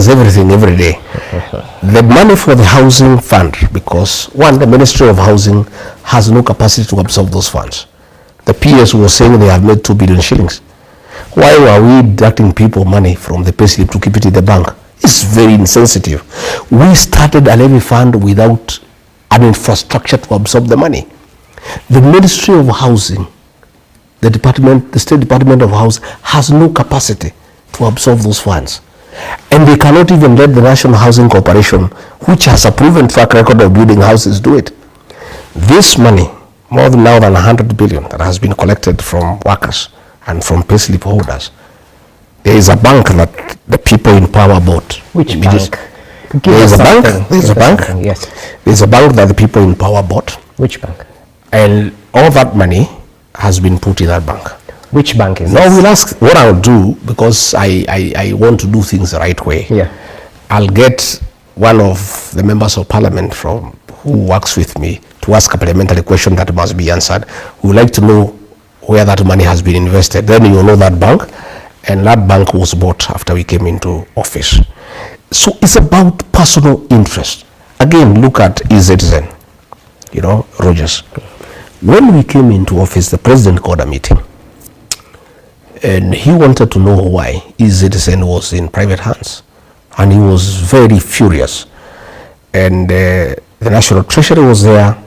everything every day. The money for the housing fund, because one, the Ministry of Housing has no capacity to absorb those funds. The PS was saying they have made 2 billion shillings. Why are we deducting people money from the payslip to keep it in the bank? It's very insensitive. We started a levy fund without an infrastructure to absorb the money. The Ministry of Housing, the State Department of House has no capacity to absorb those funds. And they cannot even let the National Housing Corporation, which has a proven track record of building houses, do it. This money, more than 100 billion that has been collected from workers and from payslip holders, there is a bank that the people in power bought. Which bank? There is a bank. There is a bank. Yes. There is a bank that the people in power bought. Which bank? And all that money has been put in that bank. Which bank is this? No, we'll ask what I'll do, because I want to do things the right way. Yeah. I'll get one of the members of parliament from who works with me to ask a parliamentary question that must be answered. We would like to know where that money has been invested. Then you know that bank, and that bank was bought after we came into office. So it's about personal interest. Again, look at eCitizen, Rogers. When we came into office, the president called a meeting, and he wanted to know why eCitizen was in private hands, and he was very furious. And the National Treasury was there,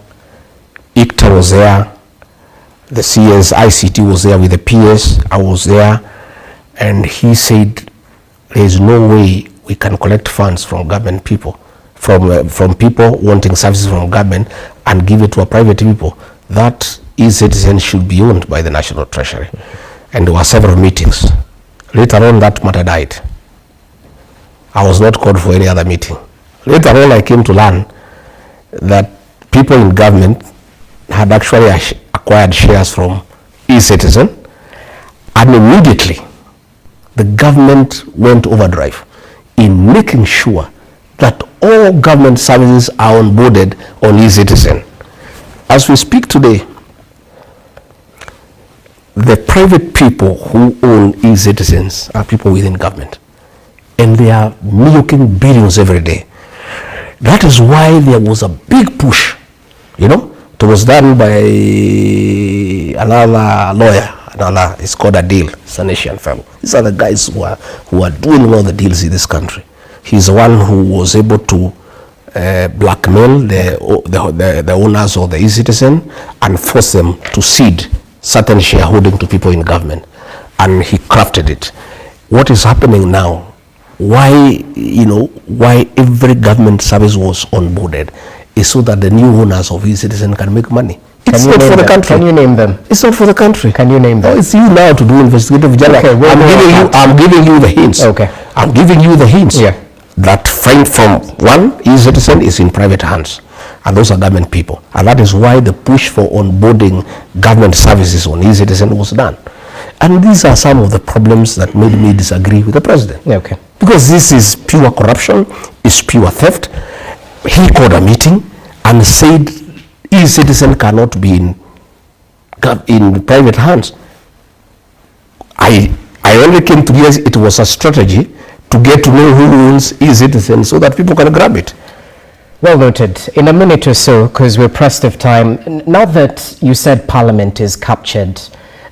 ICTA was there, the CS ICT was there with the PS, I was there, and he said there is no way we can collect funds from government people, from people wanting services from government and give it to a private people. That eCitizen should be owned by the National Treasury. And there were several meetings. Later on, that matter died. I was not called for any other meeting. Later on, I came to learn that people in government had actually acquired shares from eCitizen, and immediately the government went overdrive in making sure that all government services are onboarded on eCitizen. As we speak today, the private people who own eCitizens are people within government, and they are milking billions every day. That is why there was a big push, it was done by another lawyer, it's called a deal, it's an Asian fellow. These are the guys who are doing all the deals in this country. He's the one who was able to blackmail the owners of the eCitizen and force them to cede certain shareholding to people in government, and he crafted it. What is happening now, why every government service was onboarded, is so that the new owners of eCitizen can make money. It's not for the country. Can you name them? It's not for the country. Can you name them? Oh, it's you now to do investigative journalism. Okay, I'm giving you the hints. Okay. I'm giving you the hints. Yeah. That from one, eCitizen is in private hands, and those are government people, and that is why the push for onboarding government services on eCitizen was done. And these are some of the problems that made me disagree with the president. Okay. Because this is pure corruption, it's pure theft. He called a meeting and said eCitizen cannot be in private hands. I only came to realize it was a strategy to get to know who owns eCitizen so that people can grab it. Well noted. In a minute or so, because we're pressed of time, now that you said Parliament is captured,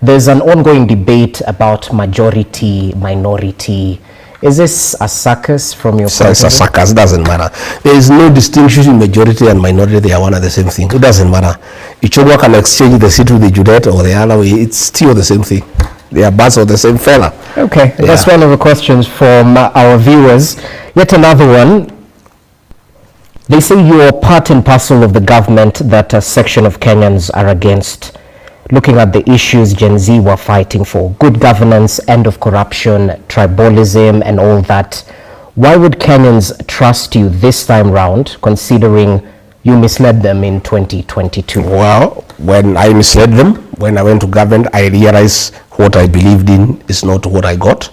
there's an ongoing debate about majority, minority. Is this a circus from your point of view? It's a circus, doesn't matter. There is no distinction in majority and minority. They are one and the same thing. It doesn't matter. Ichogwa can exchange the seat with the Judet or the other way. It's still the same thing. They are birds of the same fella. Okay, yeah. That's one of the questions from our viewers. Yet another one. They say you're part and parcel of the government that a section of Kenyans are against. Looking at the issues Gen Z were fighting for, good governance, end of corruption, tribalism, and all that. Why would Kenyans trust you this time round, considering you misled them in 2022? Well, when I misled them, when I went to government, I realized what I believed in is not what I got.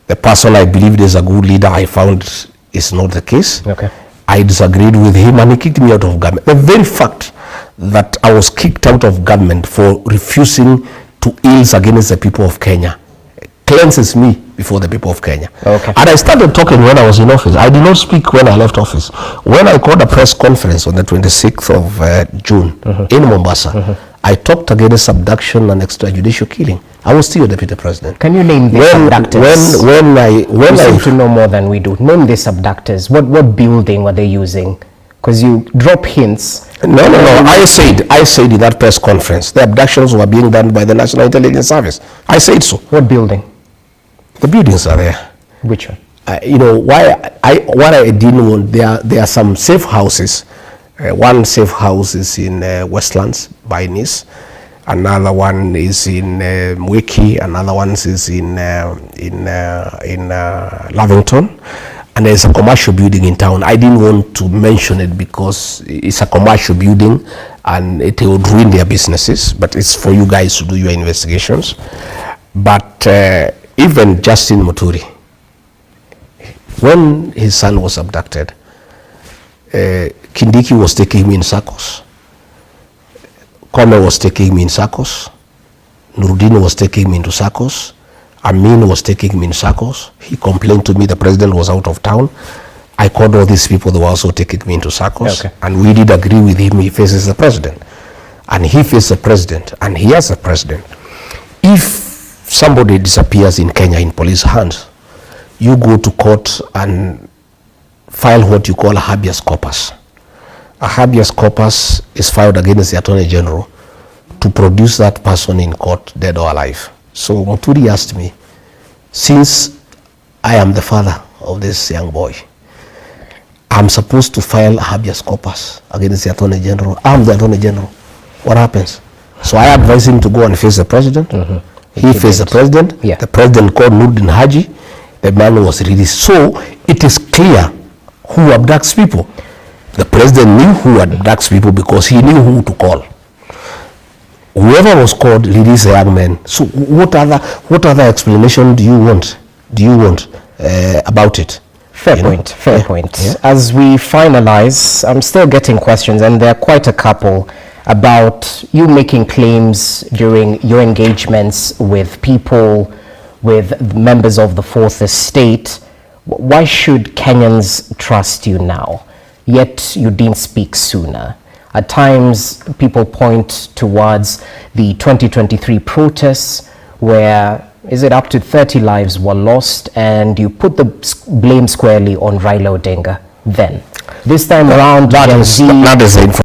The person I believed is a good leader I found is not the case. Okay. I disagreed with him and he kicked me out of government. The very fact that I was kicked out of government for refusing to ills against the people of Kenya cleanses me before the people of Kenya. Okay. And I started talking when I was in office. I did not speak when I left office. When I called a press conference on the 26th of June in Mombasa, I talked against abduction and extrajudicial killing. I was still deputy president. Can you name these abductors? When you seem to know more than we do. Name these abductors. What building were they using? Because you drop hints. No. I said in that press conference, the abductions were being done by the National Intelligence Service. I said so. What building? The buildings are there. Which one? You know, what I didn't want, there are some safe houses. One safe house is in Westlands by Nice. Another one is in Mwiki. Another one is in Lavington. And there's a commercial building in town. I didn't want to mention it because it's a commercial building and it would ruin their businesses. But it's for you guys to do your investigations. But even Justin Muturi, when his son was abducted, Kindiki was taking me in circles. Kome was taking me in circles. Nurudini was taking me into circles. Amin was taking me in circles. He complained to me the president was out of town. I called all these people, they were also taking me into circles. Okay. And we did agree with him, he faces the president. And he faces the president, and he has a president. If somebody disappears in Kenya in police hands, you go to court and file what you call a habeas corpus. A habeas corpus is filed against the Attorney General to produce that person in court, dead or alive. So Muturi asked me, since I am the father of this young boy, I'm supposed to file a habeas corpus against the Attorney General. I'm the Attorney General. What happens? So I advised him to go and face the president. He faced the president. Yeah. The president called Nurdin Haji. The man was released. So it is clear who abducts people. The president knew who abducts people because he knew who to call. Whoever was called released the young man. So what other explanation do you want about it? Fair point. Yeah. As we finalize, I'm still getting questions, and there are quite a couple, about you making claims during your engagements with people, with members of the Fourth Estate. Why should Kenyans trust you now? Yet you didn't speak sooner. At times, people point towards the 2023 protests where, is it up to 30 lives were lost, and you put the blame squarely on Raila ODINGA then. This time around, that is